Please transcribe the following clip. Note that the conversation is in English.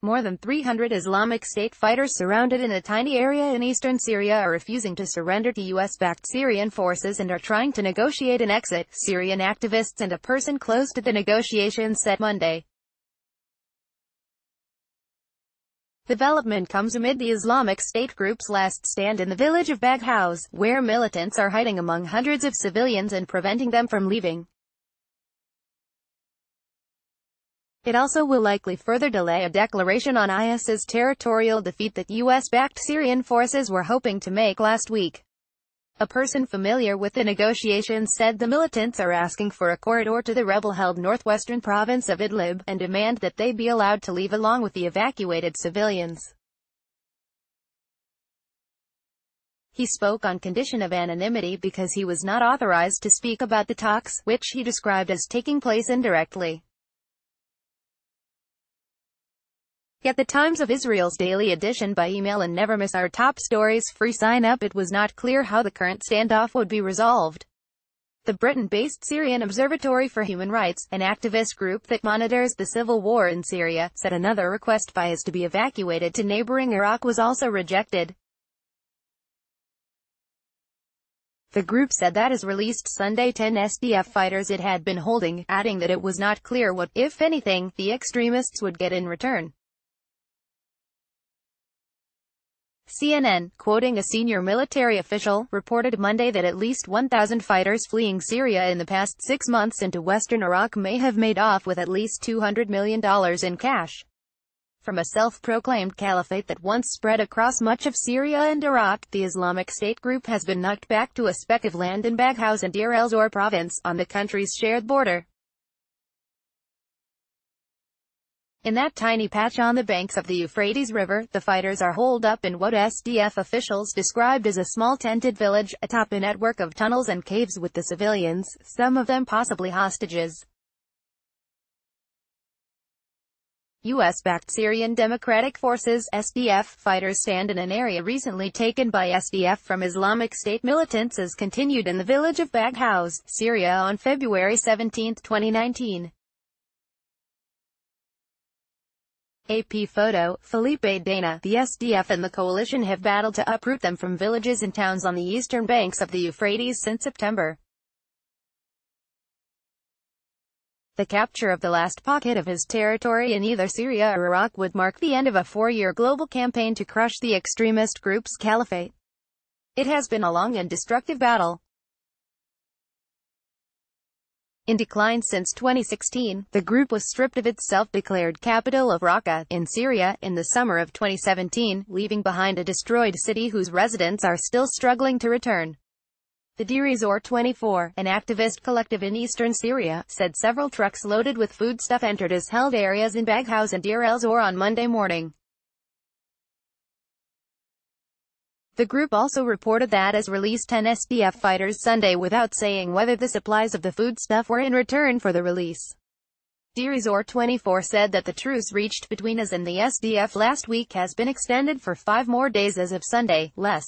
More than 300 Islamic State fighters surrounded in a tiny area in eastern Syria are refusing to surrender to US-backed Syrian forces and are trying to negotiate an exit, Syrian activists and a person close to the negotiations said Monday. The development comes amid the Islamic State group's last stand in the village of Baghouz, where militants are hiding among hundreds of civilians and preventing them from leaving. It also will likely further delay a declaration on IS's territorial defeat that US-backed Syrian forces were hoping to make last week. A person familiar with the negotiations said the militants are asking for a corridor to the rebel-held northwestern province of Idlib, and demand that they be allowed to leave along with the evacuated civilians. He spoke on condition of anonymity because he was not authorized to speak about the talks, which he described as taking place indirectly. Get the Times of Israel's daily edition by email and never miss our top stories. Free sign up. It was not clear how the current standoff would be resolved. The Britain-based Syrian Observatory for Human Rights, an activist group that monitors the civil war in Syria, said another request by IS to be evacuated to neighboring Iraq was also rejected. The group said that IS released Sunday 10 SDF fighters it had been holding, adding that it was not clear what, if anything, the extremists would get in return. CNN, quoting a senior military official, reported Monday that at least 1,000 fighters fleeing Syria in the past 6 months into western Iraq may have made off with at least $200 million in cash. From a self-proclaimed caliphate that once spread across much of Syria and Iraq, the Islamic State group has been knocked back to a speck of land in Baghouz and Deir el-Zor province, on the country's shared border. In that tiny patch on the banks of the Euphrates River, the fighters are holed up in what SDF officials described as a small tented village, atop a network of tunnels and caves with the civilians, some of them possibly hostages. US-backed Syrian Democratic Forces (SDF) fighters stand in an area recently taken by SDF from Islamic State militants as continued in the village of Baghouz, Syria on February 17, 2019. AP photo, Felipe Dana. The SDF and the coalition have battled to uproot them from villages and towns on the eastern banks of the Euphrates since September. The capture of the last pocket of his territory in either Syria or Iraq would mark the end of a 4-year global campaign to crush the extremist group's caliphate. It has been a long and destructive battle. In decline since 2016, the group was stripped of its self-declared capital of Raqqa, in Syria, in the summer of 2017, leaving behind a destroyed city whose residents are still struggling to return. The Deir el-Zor 24, an activist collective in eastern Syria, said several trucks loaded with foodstuff entered as held areas in Baghouz and Deir el-Zor on Monday morning. The group also reported that IS released 10 SDF fighters Sunday without saying whether the supplies of the foodstuff were in return for the release. Deir el-Zor 24 said that the truce reached between IS and the SDF last week has been extended for 5 more days as of Sunday, less